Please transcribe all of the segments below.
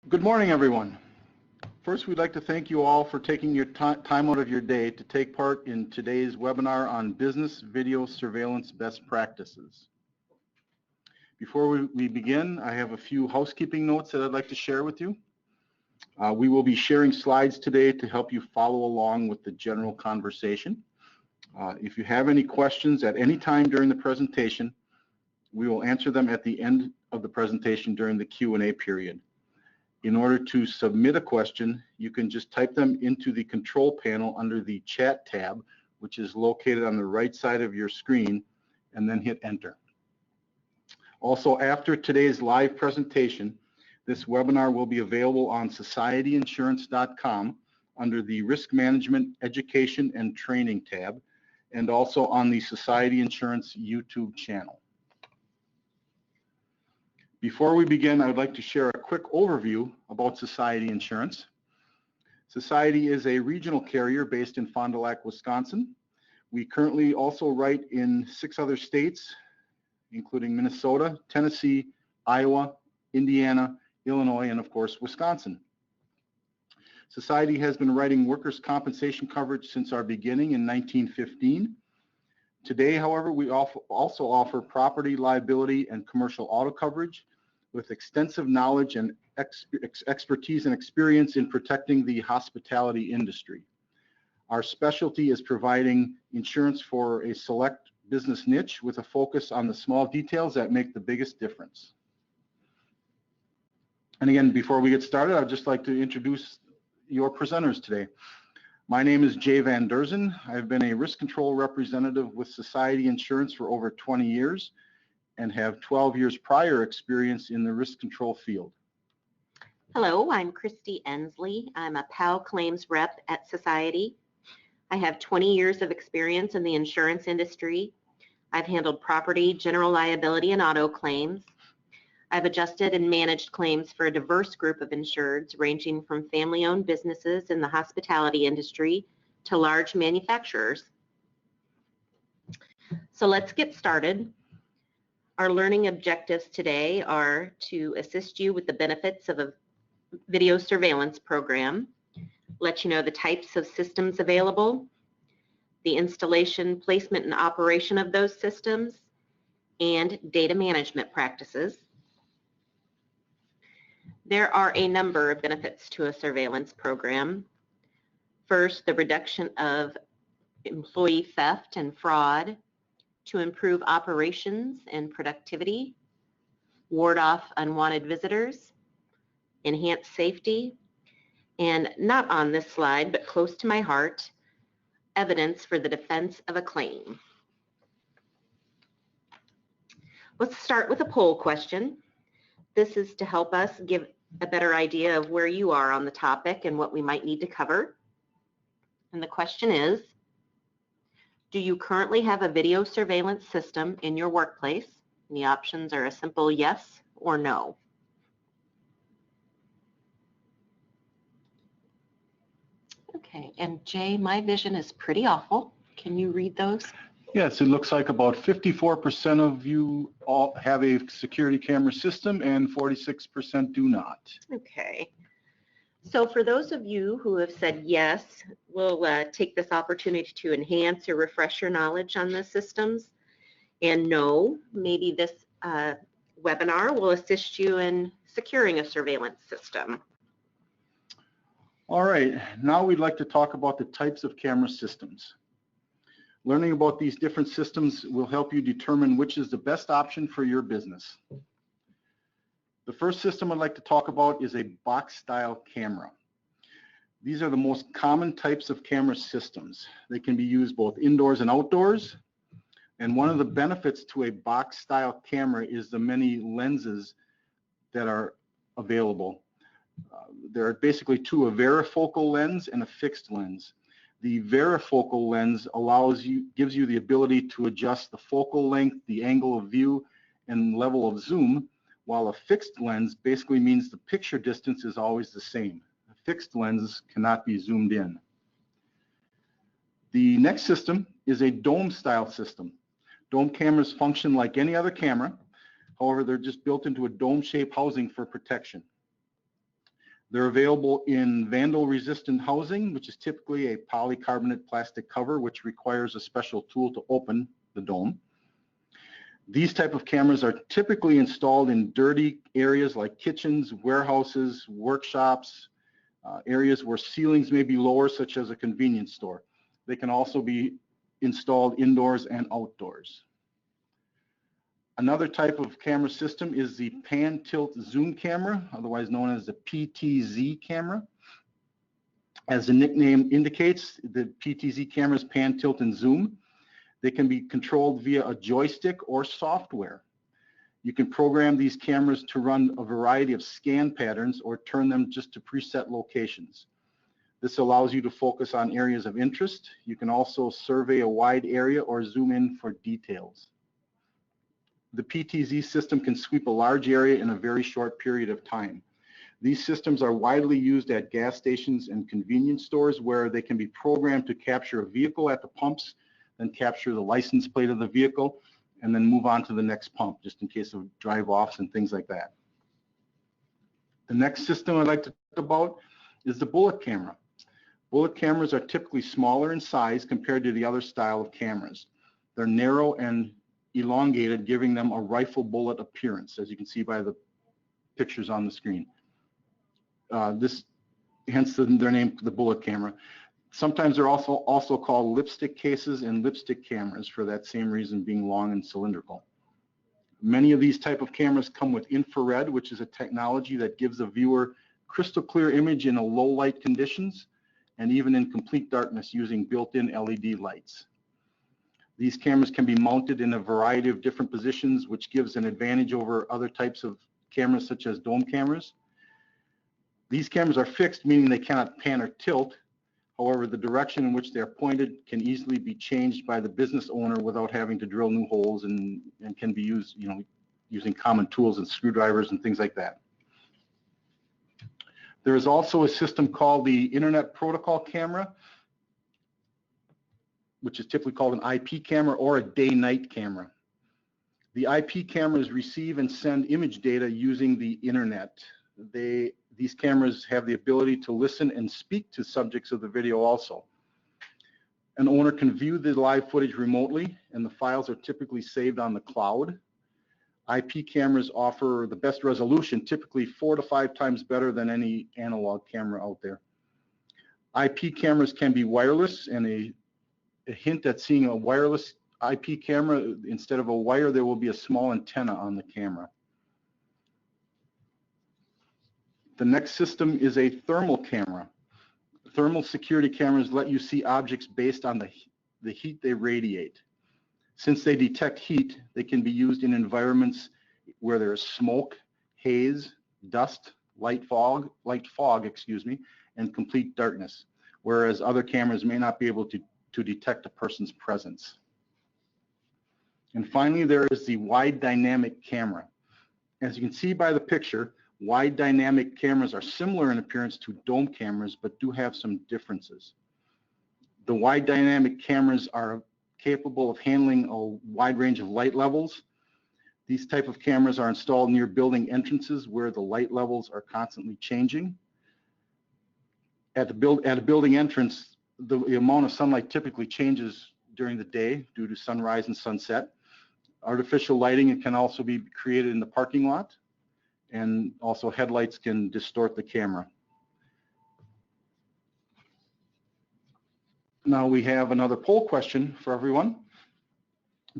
Good morning, everyone. First, we'd like to thank you all for taking your time out of your day to take part in today's webinar on business video surveillance best practices. Before we begin, I have a few housekeeping notes that I'd like to share with you. We will be sharing slides today to help you follow along with the general conversation. If you have any questions at any time during the presentation, we will answer them at the end of the presentation during the Q&A period. In order to submit a question, you can just type them into the control panel under the chat tab, which is located on the right side of your screen, and then hit enter. Also, after today's live presentation, this webinar will be available on societyinsurance.com under the Risk Management, Education, and Training tab, and also on the Society Insurance YouTube channel. Before we begin, I would like to share a quick overview about Society Insurance. Society is a regional carrier based in Fond du Lac, Wisconsin. We currently also write in 6 other states, including Minnesota, Tennessee, Iowa, Indiana, Illinois, and of course, Wisconsin. Society has been writing workers' compensation coverage since our beginning in 1915. Today, however, we also offer property, liability, and commercial auto coverage with extensive knowledge and expertise and experience in protecting the hospitality industry. Our specialty is providing insurance for a select business niche with a focus on the small details that make the biggest difference. And again, before we get started, I'd just like to introduce your presenters today. My name is Jay Van Derzen. I've been a risk control representative with Society Insurance for over 20 years and have 12 years prior experience in the risk control field. Hello, I'm Christy Ensley. I'm a PAL claims rep at Society. I have 20 years of experience in the insurance industry. I've handled property, general liability, and auto claims. I've adjusted and managed claims for a diverse group of insureds ranging from family-owned businesses in the hospitality industry to large manufacturers. So let's get started. Our learning objectives today are to assist you with the benefits of a video surveillance program, let you know the types of systems available, the installation, placement, and operation of those systems, and data management practices. There are a number of benefits to a surveillance program. First, the reduction of employee theft and fraud to improve operations and productivity, ward off unwanted visitors, enhance safety, and not on this slide, but close to my heart, evidence for the defense of a claim. Let's start with a poll question. This is to help us give a better idea of where you are on the topic and what we might need to cover. And the question is, do you currently have a video surveillance system in your workplace? And the options are a simple yes or no. Okay, and Jay, my vision is pretty awful. Can you read those? Yes, it looks like about 54% of you all have a security camera system and 46% do not. Okay. So for those of you who have said yes, we'll take this opportunity to enhance or refresh your knowledge on the systems. And no, maybe this webinar will assist you in securing a surveillance system. All right, now we'd like to talk about the types of camera systems. Learning about these different systems will help you determine which is the best option for your business. The first system I'd like to talk about is a box-style camera. These are the most common types of camera systems. They can be used both indoors and outdoors. And one of the benefits to a box-style camera is the many lenses that are available. There are basically two, a varifocal lens and a fixed lens. The varifocal lens gives you the ability to adjust the focal length, the angle of view, and level of zoom, while a fixed lens basically means the picture distance is always the same. A fixed lens cannot be zoomed in. The next system is a dome-style system. Dome cameras function like any other camera. However, they're just built into a dome-shaped housing for protection. They're available in vandal-resistant housing, which is typically a polycarbonate plastic cover, which requires a special tool to open the dome. These type of cameras are typically installed in dirty areas like kitchens, warehouses, workshops, areas where ceilings may be lower, such as a convenience store. They can also be installed indoors and outdoors. Another type of camera system is the pan tilt zoom camera, otherwise known as the PTZ camera. As the nickname indicates, the PTZ cameras pan, tilt, and zoom. They can be controlled via a joystick or software. You can program these cameras to run a variety of scan patterns or turn them just to preset locations. This allows you to focus on areas of interest. You can also survey a wide area or zoom in for details. The PTZ system can sweep a large area in a very short period of time. These systems are widely used at gas stations and convenience stores where they can be programmed to capture a vehicle at the pumps, then capture the license plate of the vehicle, and then move on to the next pump, just in case of drive-offs and things like that. The next system I'd like to talk about is the bullet camera. Bullet cameras are typically smaller in size compared to the other style of cameras. They're narrow and elongated, giving them a rifle bullet appearance, as you can see by the pictures on the screen. Hence their name, the bullet camera. Sometimes they're also called lipstick cases and lipstick cameras for that same reason, being long and cylindrical. Many of these type of cameras come with infrared, which is a technology that gives the viewer crystal clear image in low light conditions and even in complete darkness using built-in LED lights. These cameras can be mounted in a variety of different positions, which gives an advantage over other types of cameras such as dome cameras. These cameras are fixed, meaning they cannot pan or tilt. However, the direction in which they are pointed can easily be changed by the business owner without having to drill new holes, and can be used, using common tools and screwdrivers and things like that. There is also a system called the Internet Protocol camera, which is typically called an IP camera or a day-night camera. The IP cameras receive and send image data using the internet. These cameras have the ability to listen and speak to subjects of the video also. An owner can view the live footage remotely, and the files are typically saved on the cloud. IP cameras offer the best resolution, typically 4 to 5 times better than any analog camera out there. IP cameras can be wireless, and a hint at seeing a wireless IP camera, instead of a wire, there will be a small antenna on the camera. The next system is a thermal camera. Thermal security cameras let you see objects based on the heat they radiate. Since they detect heat, they can be used in environments where there is smoke, haze, dust, light fog, and complete darkness, whereas other cameras may not be able to detect a person's presence. And finally, there is the wide dynamic camera. As you can see by the picture, wide dynamic cameras are similar in appearance to dome cameras, but do have some differences. The wide dynamic cameras are capable of handling a wide range of light levels. These type of cameras are installed near building entrances where the light levels are constantly changing. At a building entrance, the amount of sunlight typically changes during the day due to sunrise and sunset. Artificial lighting can also be created in the parking lot, and also headlights can distort the camera. Now we have another poll question for everyone.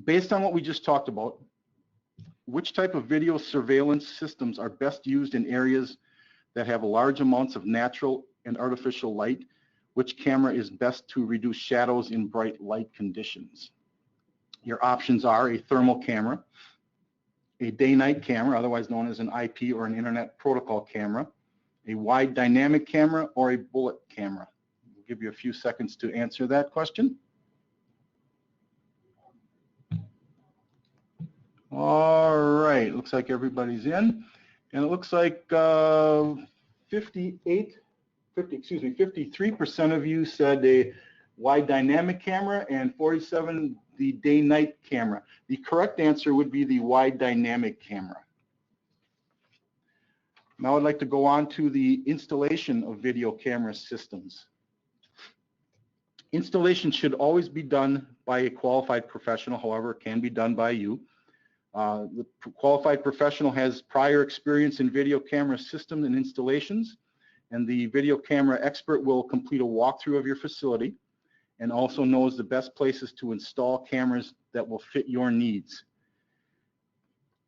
Based on what we just talked about, which type of video surveillance systems are best used in areas that have large amounts of natural and artificial light? Which camera is best to reduce shadows in bright light conditions? Your options are a thermal camera, a day-night camera, otherwise known as an IP or an Internet Protocol camera, a wide dynamic camera, or a bullet camera. We'll give you a few seconds to answer that question. All right, looks like everybody's in, and it looks like 53% of you said a wide dynamic camera, and 47% the day-night camera. The correct answer would be the wide dynamic camera. Now I'd like to go on to the installation of video camera systems. Installation should always be done by a qualified professional, however, it can be done by you. The qualified professional has prior experience in video camera systems and installations, and the video camera expert will complete a walkthrough of your facility and also knows the best places to install cameras that will fit your needs.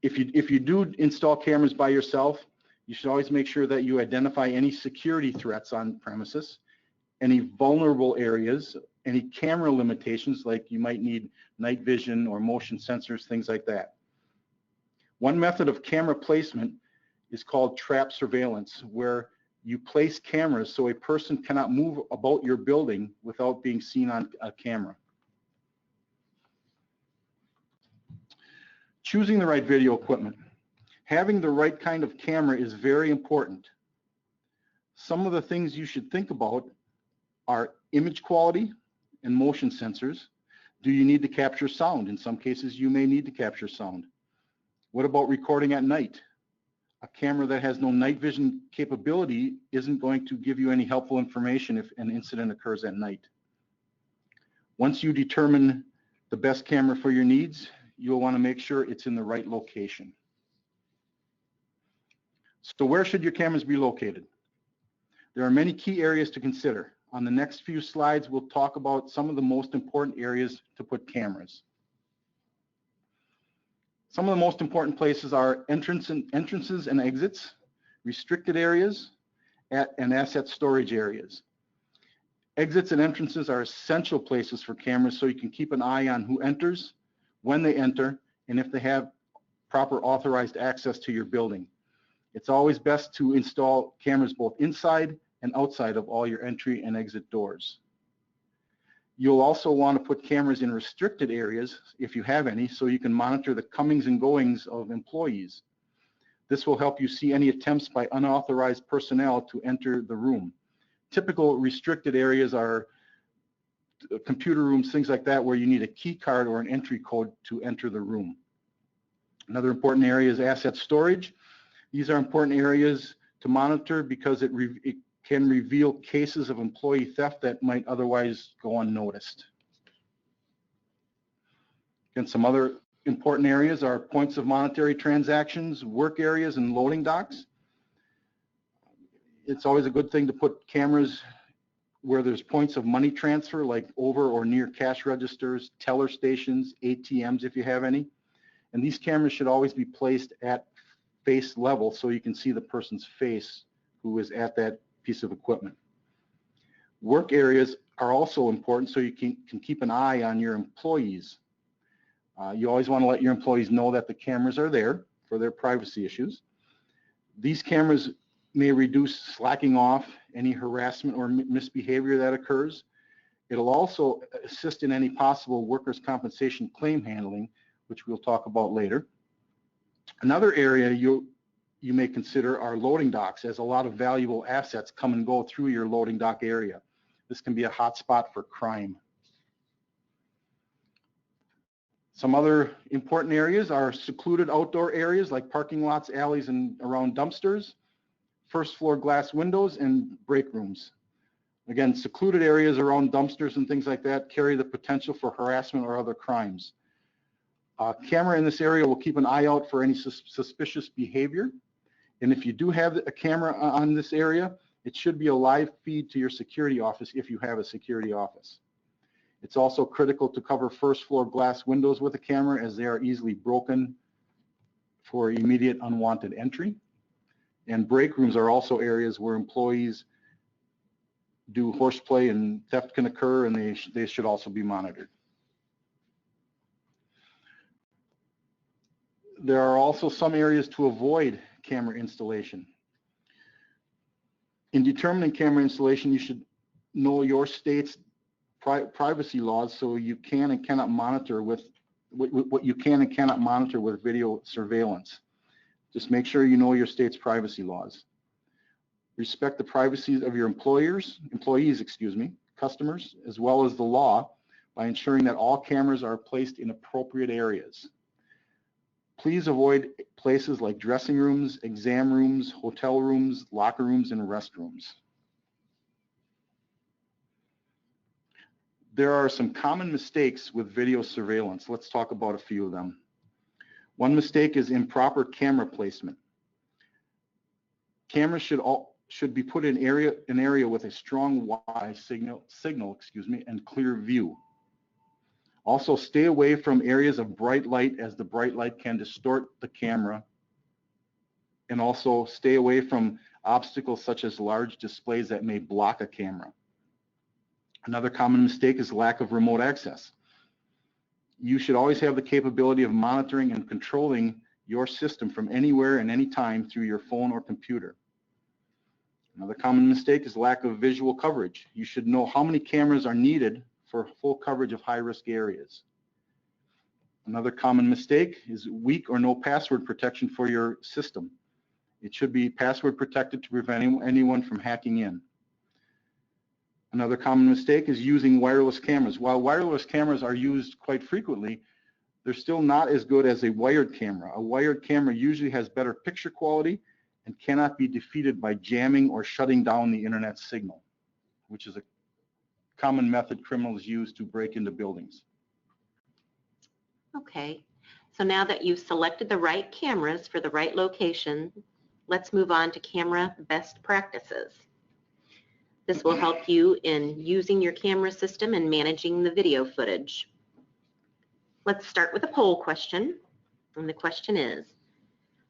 If you do install cameras by yourself, you should always make sure that you identify any security threats on premises, any vulnerable areas, any camera limitations, like you might need night vision or motion sensors, things like that. One method of camera placement is called trap surveillance, where you place cameras so a person cannot move about your building without being seen on a camera. Choosing the right video equipment. Having the right kind of camera is very important. Some of the things you should think about are image quality and motion sensors. Do you need to capture sound? In some cases, you may need to capture sound. What about recording at night? A camera that has no night vision capability isn't going to give you any helpful information if an incident occurs at night. Once you determine the best camera for your needs, you'll want to make sure it's in the right location. So where should your cameras be located? There are many key areas to consider. On the next few slides, we'll talk about some of the most important areas to put cameras. Some of the most important places are entrances and exits, restricted areas, and asset storage areas. Exits and entrances are essential places for cameras so you can keep an eye on who enters, when they enter, and if they have proper authorized access to your building. It's always best to install cameras both inside and outside of all your entry and exit doors. You'll also want to put cameras in restricted areas, if you have any, so you can monitor the comings and goings of employees. This will help you see any attempts by unauthorized personnel to enter the room. Typical restricted areas are computer rooms, things like that, where you need a key card or an entry code to enter the room. Another important area is asset storage. These are important areas to monitor because it can reveal cases of employee theft that might otherwise go unnoticed. And some other important areas are points of monetary transactions, work areas, and loading docks. It's always a good thing to put cameras where there's points of money transfer, like over or near cash registers, teller stations, ATMs if you have any. And these cameras should always be placed at face level so you can see the person's face who is at that piece of equipment. Work areas are also important so you can keep an eye on your employees. You always want to let your employees know that the cameras are there for their privacy issues. These cameras may reduce slacking off, any harassment or misbehavior that occurs. It'll also assist in any possible workers' compensation claim handling, which we'll talk about later. Another area you may consider are loading docks, as a lot of valuable assets come and go through your loading dock area. This can be a hot spot for crime. Some other important areas are secluded outdoor areas like parking lots, alleys, and around dumpsters, first floor glass windows, and break rooms. Again, secluded areas around dumpsters and things like that carry the potential for harassment or other crimes. A camera in this area will keep an eye out for any suspicious behavior. And if you do have a camera on this area, it should be a live feed to your security office if you have a security office. It's also critical to cover first floor glass windows with a camera, as they are easily broken for immediate unwanted entry. And break rooms are also areas where employees do horseplay and theft can occur, and they should also be monitored. There are also some areas to avoid camera installation. In determining camera installation, you should know your state's privacy laws so you can and cannot monitor with what you can and cannot monitor with video surveillance. Just make sure you know your state's privacy laws. Respect the privacy of your employees, customers, as well as the law by ensuring that all cameras are placed in appropriate areas. Please avoid places like dressing rooms, exam rooms, hotel rooms, locker rooms, and restrooms. There are some common mistakes with video surveillance. Let's talk about a few of them. One mistake is improper camera placement. Cameras should be put in an area with a strong Wi-Fi signal, and clear view. Also, stay away from areas of bright light, as the bright light can distort the camera. And also stay away from obstacles such as large displays that may block a camera. Another common mistake is lack of remote access. You should always have the capability of monitoring and controlling your system from anywhere and anytime through your phone or computer. Another common mistake is lack of visual coverage. You should know how many cameras are needed for full coverage of high-risk areas. Another common mistake is weak or no password protection for your system. It should be password protected to prevent anyone from hacking in. Another common mistake is using wireless cameras. While wireless cameras are used quite frequently, they're still not as good as a wired camera. A wired camera usually has better picture quality and cannot be defeated by jamming or shutting down the internet signal, which is a common method criminals use to break into buildings. Okay, so now that you've selected the right cameras for the right location, let's move on to camera best practices. This will help you in using your camera system and managing the video footage. Let's start with a poll question, and the question is,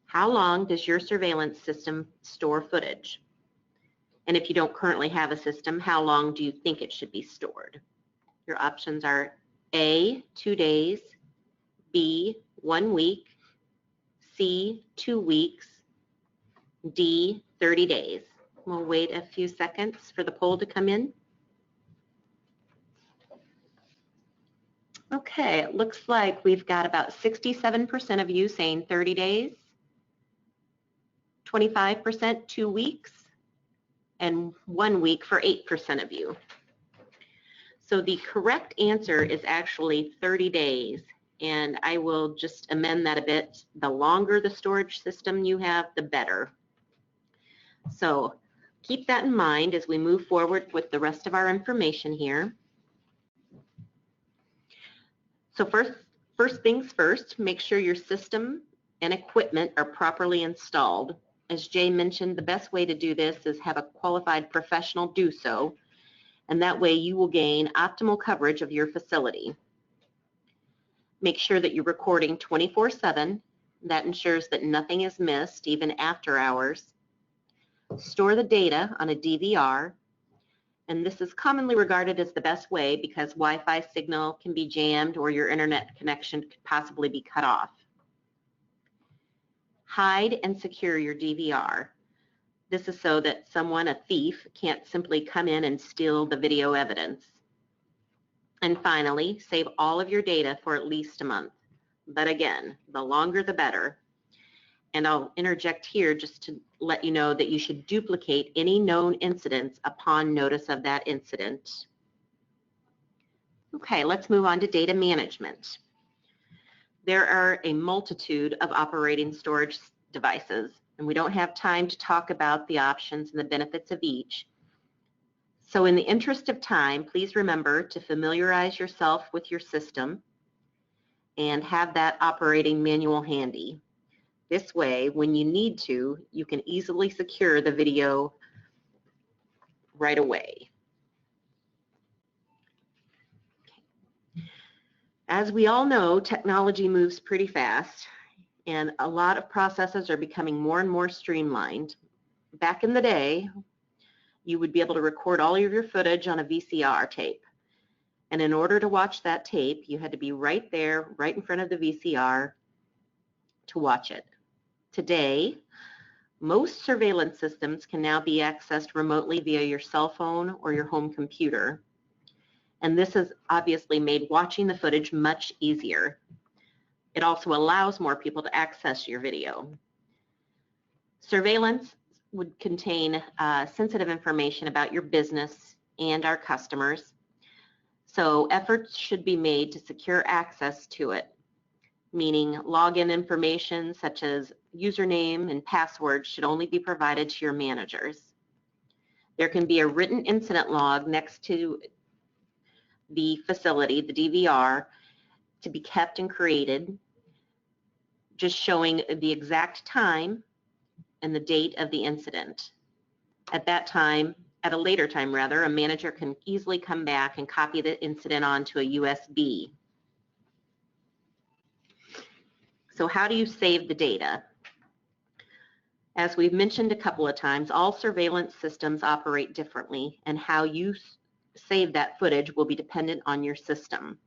how long does your surveillance system store footage? And if you don't currently have a system, how long do you think it should be stored? Your options are A, 2 days, B, 1 week, C, 2 weeks, D, 30 days. We'll wait a few seconds for the poll to come in. Okay, it looks like we've got about 67% of you saying 30 days, 25% 2 weeks, and 1 week for 8% of you. So the correct answer is actually 30 days, and I will just amend that a bit. The longer the storage system you have, the better. So keep that in mind as we move forward with the rest of our information here. So first things first, make sure your system and equipment are properly installed. As Jay mentioned, the best way to do this is have a qualified professional do so, and that way you will gain optimal coverage of your facility. Make sure that you're recording 24/7. That ensures that nothing is missed, even after hours. Store the data on a DVR, and this is commonly regarded as the best way because Wi-Fi signal can be jammed or your internet connection could possibly be cut off. Hide and secure your DVR. This is so that someone, a thief, can't simply come in and steal the video evidence. And finally, save all of your data for at least a month. But again, the longer the better. And I'll interject here just to let you know that you should duplicate any known incidents upon notice of that incident. Okay, let's move on to data management. There are a multitude of operating storage devices, and we don't have time to talk about the options and the benefits of each. So in the interest of time, please remember to familiarize yourself with your system and have that operating manual handy. This way, when you need to, you can easily secure the video right away. As we all know, technology moves pretty fast, and a lot of processes are becoming more and more streamlined. Back in the day, you would be able to record all of your footage on a VCR tape. And in order to watch that tape, you had to be right there, right in front of the VCR to watch it. Today, most surveillance systems can now be accessed remotely via your cell phone or your home computer. And this has obviously made watching the footage much easier. It also allows more people to access your video. Surveillance would contain sensitive information about your business and our customers. So efforts should be made to secure access to it. meaning login information such as username and password should only be provided to your managers. There can be a written incident log next to the facility, the DVR, to be kept and created, just showing the exact time and the date of the incident. At a later time, a manager can easily come back and copy the incident onto a USB. So how do you save the data? As we've mentioned a couple of times, all surveillance systems operate differently, and how you save that footage will be dependent on your system.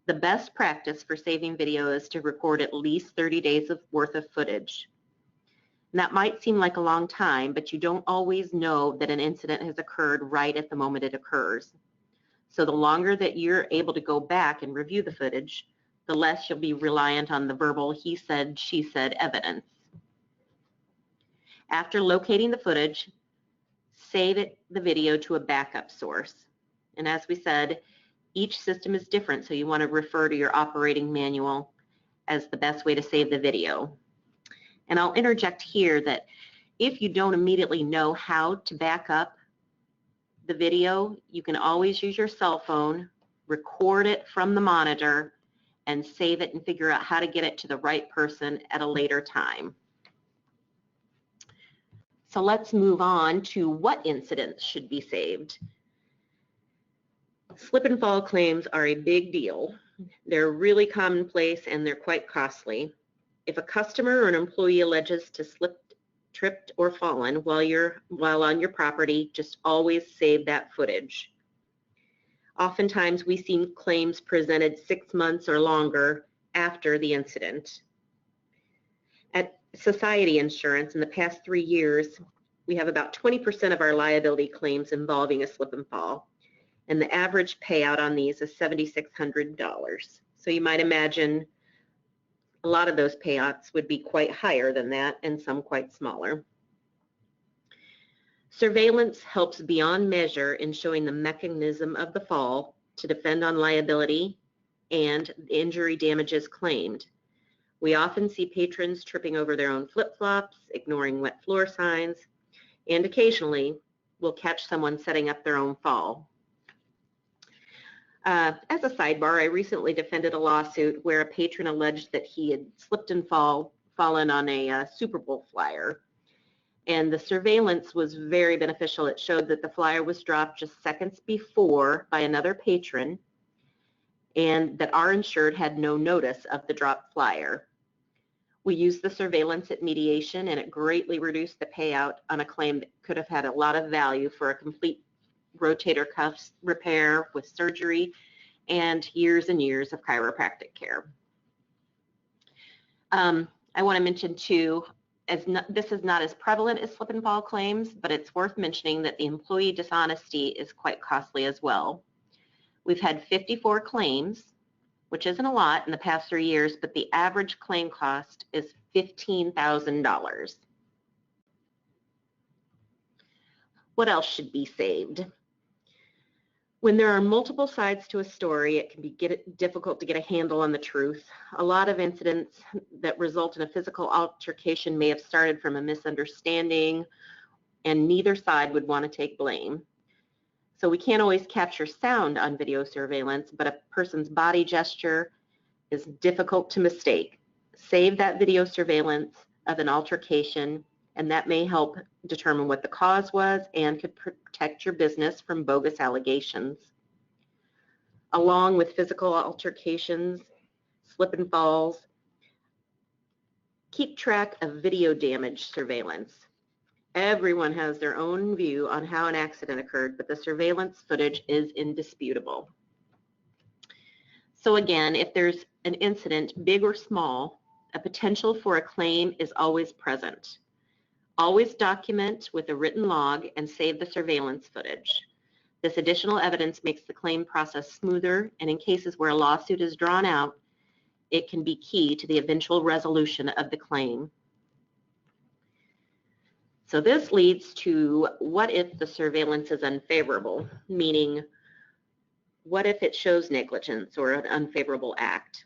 The best practice for saving video is to record at least 30 days worth of footage. And that might seem like a long time, but you don't always know that an incident has occurred right at the moment it occurs. So the longer that you're able to go back and review the footage, the less you'll be reliant on the verbal he said, she said evidence. After locating the footage, save the video to a backup source. And as we said, each system is different, so you want to refer to your operating manual as the best way to save the video. And I'll interject here that if you don't immediately know how to back up the video, you can always use your cell phone, record it from the monitor, and save it and figure out how to get it to the right person at a later time. So let's move on to what incidents should be saved. Slip and fall claims are a big deal. They're really commonplace and they're quite costly. If a customer or an employee alleges to slipped, tripped, or fallen while on your property, just always save that footage. Oftentimes we see claims presented 6 months or longer after the incident. At Society Insurance, in the past 3 years, we have about 20% of our liability claims involving a slip and fall, and the average payout on these is $7,600. So you might imagine a lot of those payouts would be quite higher than that, and some quite smaller. Surveillance helps beyond measure in showing the mechanism of the fall to defend on liability and injury damages claimed. We often see patrons tripping over their own flip-flops, ignoring wet floor signs, and occasionally we'll catch someone setting up their own fall. As a sidebar, I recently defended a lawsuit where a patron alleged that he had slipped and fallen on a Super Bowl flyer. And the surveillance was very beneficial. It showed that the flyer was dropped just seconds before by another patron, and that our insured had no notice of the dropped flyer. We used the surveillance at mediation, and it greatly reduced the payout on a claim that could have had a lot of value for a complete rotator cuff repair with surgery and years of chiropractic care. I want to mention too, this is not as prevalent as slip and fall claims, but it's worth mentioning that the employee dishonesty is quite costly as well. We've had 54 claims, which isn't a lot in the past 3 years, but the average claim cost is $15,000. What else should be saved? When there are multiple sides to a story, it can be difficult to get a handle on the truth. A lot of incidents that result in a physical altercation may have started from a misunderstanding, and neither side would want to take blame. So we can't always capture sound on video surveillance, but a person's body gesture is difficult to mistake. Save that video surveillance of an altercation, and that may help determine what the cause was and could protect your business from bogus allegations. Along with physical altercations, slip and falls, keep track of video damage surveillance. Everyone has their own view on how an accident occurred, but the surveillance footage is indisputable. So again, if there's an incident, big or small, a potential for a claim is always present. Always document with a written log and save the surveillance footage. This additional evidence makes the claim process smoother, and in cases where a lawsuit is drawn out, it can be key to the eventual resolution of the claim. So this leads to, what if the surveillance is unfavorable? Meaning, what if it shows negligence or an unfavorable act?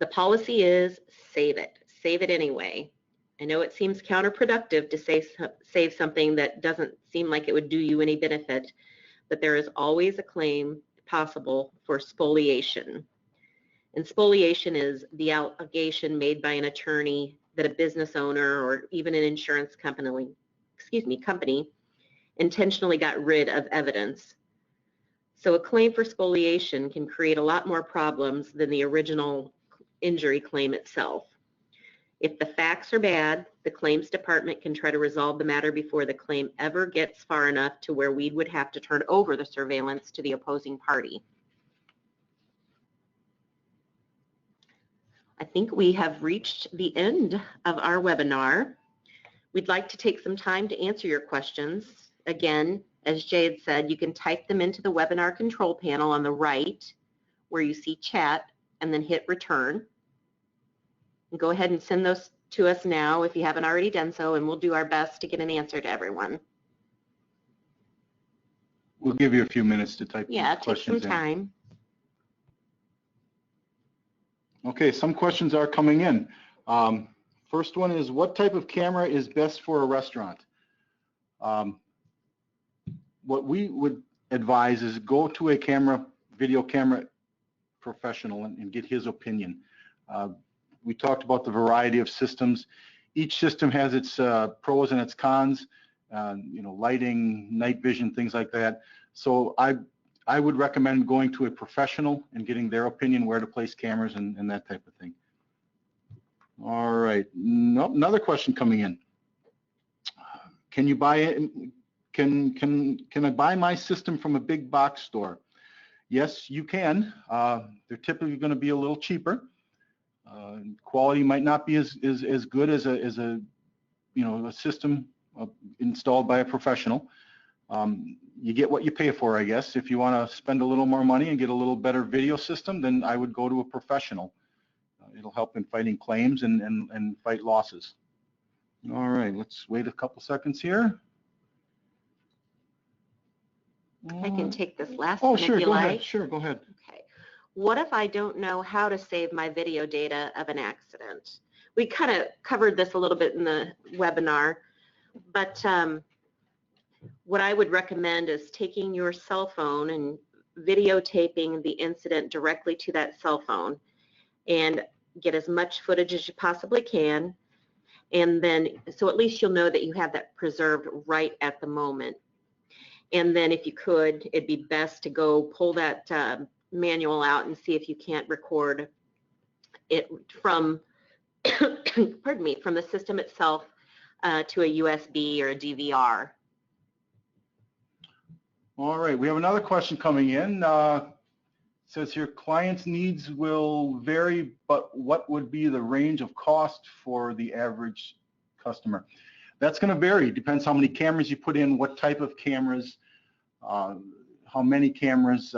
The policy is save it. Save it anyway. I know it seems counterproductive to save something that doesn't seem like it would do you any benefit, but there is always a claim possible for spoliation. And spoliation is the allegation made by an attorney that a business owner or even an insurance company intentionally got rid of evidence. So a claim for spoliation can create a lot more problems than the original injury claim itself. If the facts are bad, the claims department can try to resolve the matter before the claim ever gets far enough to where we would have to turn over the surveillance to the opposing party. I think we have reached the end of our webinar. We'd like to take some time to answer your questions. Again, as Jay had said, you can type them into the webinar control panel on the right where you see chat and then hit return. And go ahead and send those to us now if you haven't already done so, and we'll do our best to get an answer to everyone. We'll give you a few minutes to type Yeah, these take some questions in. time. Okay, some questions are coming in. First one is, what type of camera is best for a restaurant? What we would advise is go to a video camera professional and get his opinion. We talked about the variety of systems. Each system has its pros and its cons, lighting, night vision, things like that. So I would recommend going to a professional and getting their opinion where to place cameras and that type of thing. All right, another question coming in. Can you buy it? Can I buy my system from a big box store? Yes, you can. They're typically going to be a little cheaper. Quality might not be as good as a system installed by a professional. You get what you pay for, I guess. If you want to spend a little more money and get a little better video system, then I would go to a professional. It'll help in fighting claims and fight losses. All right, let's wait a couple seconds here. I can take this last one if you like. Sure, go ahead. Okay. What if I don't know how to save my video data of an accident? We kind of covered this a little bit in the webinar, but what I would recommend is taking your cell phone and videotaping the incident directly to that cell phone and get as much footage as you possibly can. And then, so at least you'll know that you have that preserved right at the moment. And then if you could, it'd be best to go pull that manual out and see if you can't record it from, pardon me, from the system itself to a USB or a DVR. All right, we have another question coming in. It says here, clients' needs will vary, but what would be the range of cost for the average customer? That's going to vary. Depends how many cameras you put in, what type of cameras, how many cameras.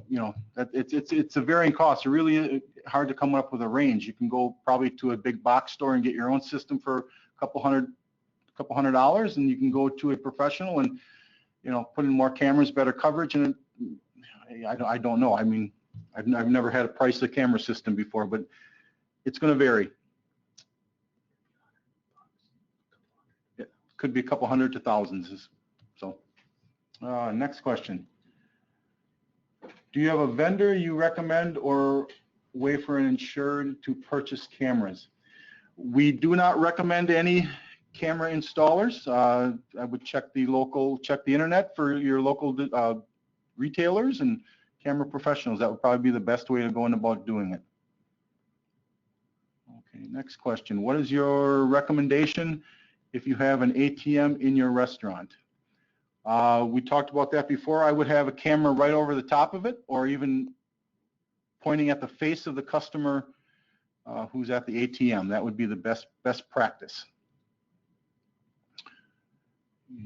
It's a varying cost. It's really hard to come up with a range. You can go probably to a big box store and get your own system for a couple hundred $200, and you can go to a professional and put in more cameras, better coverage, and I don't know. I mean, I've never had a price of camera system before, but it's going to vary. It could be a couple hundred to thousands. So, next question. Do you have a vendor you recommend or way for an insured to purchase cameras? We do not recommend any camera installers. I would check the internet for your local retailers and camera professionals. That would probably be the best way of going about doing it. Okay, next question. What is your recommendation if you have an ATM in your restaurant? We talked about that before. I would have a camera right over the top of it, or even pointing at the face of the customer who's at the ATM. That would be the best practice.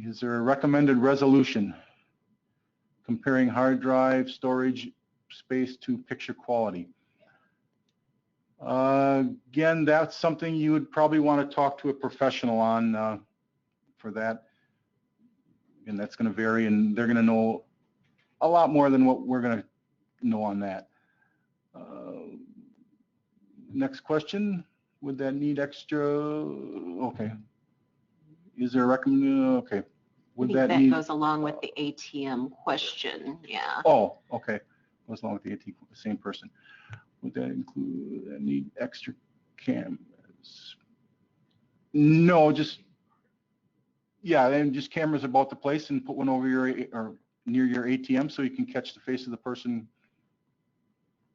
Is there a recommended resolution comparing hard drive storage space to picture quality? Again, that's something you would probably want to talk to a professional on for that. And that's going to vary, and they're going to know a lot more than what we're going to know on that. Next question, would that need extra, okay. Is there a recommendation, okay. I Would think that that need, goes along with the ATM question, yeah. oh, okay, goes along with the AT, same person. Would that include, need extra cameras? No, just, yeah, then just cameras about the place and put one over your, or near your ATM so you can catch the face of the person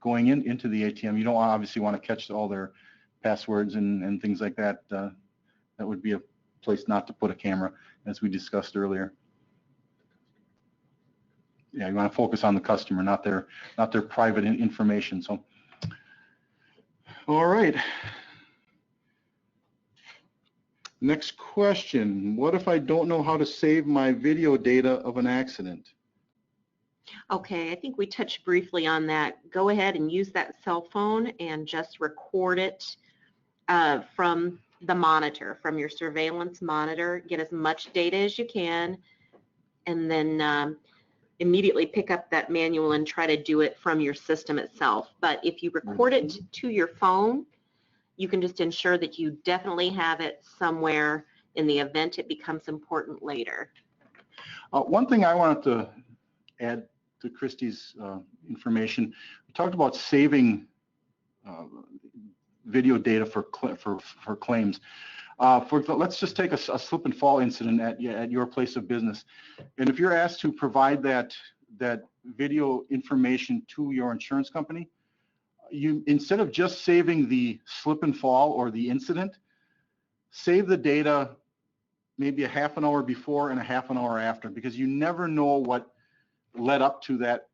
going into the ATM. You don't obviously want to catch all their passwords and things like that. That would be a place not to put a camera, as we discussed earlier. Yeah, you want to focus on the customer, not their private information. So, all right. Next question. What if I don't know how to save my video data of an accident? Okay, I think we touched briefly on that. Go ahead and use that cell phone and just record it from the monitor, from your surveillance monitor. Get as much data as you can, and then immediately pick up that manual and try to do it from your system itself. But if you record it to your phone, you can just ensure that you definitely have it somewhere in the event it becomes important later. One thing I wanted to add to Christy's information, we talked about saving video data for claims. Let's just take a slip and fall incident at your place of business, and if you're asked to provide that video information to your insurance company, you, instead of just saving the slip and fall or the incident, save the data maybe a half an hour before and a half an hour after, because you never know what led up to that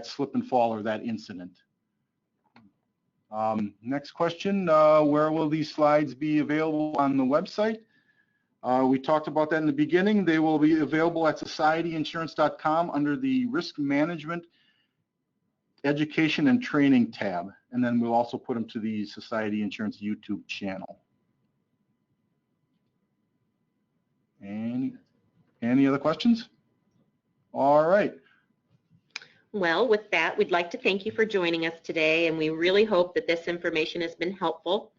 slip and fall or that incident. Next question, where will these slides be available on the website? We talked about that in the beginning. They will be available at societyinsurance.com under the Risk Management, Education and Training tab, and then we'll also put them to the Society Insurance YouTube channel. Any other questions? All right. Well, with that, we'd like to thank you for joining us today, and we really hope that this information has been helpful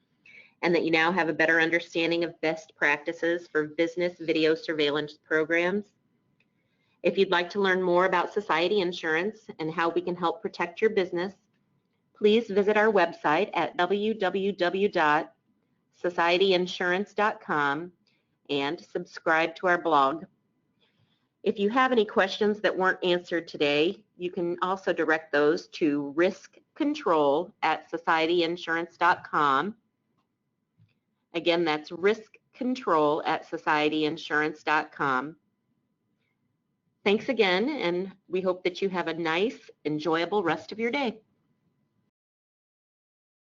and that you now have a better understanding of best practices for business video surveillance programs. If you'd like to learn more about Society Insurance and how we can help protect your business, please visit our website at www.societyinsurance.com and subscribe to our blog. If you have any questions that weren't answered today, you can also direct those to riskcontrol@societyinsurance.com. Again, that's riskcontrol@societyinsurance.com. Thanks again, and we hope that you have a nice, enjoyable rest of your day.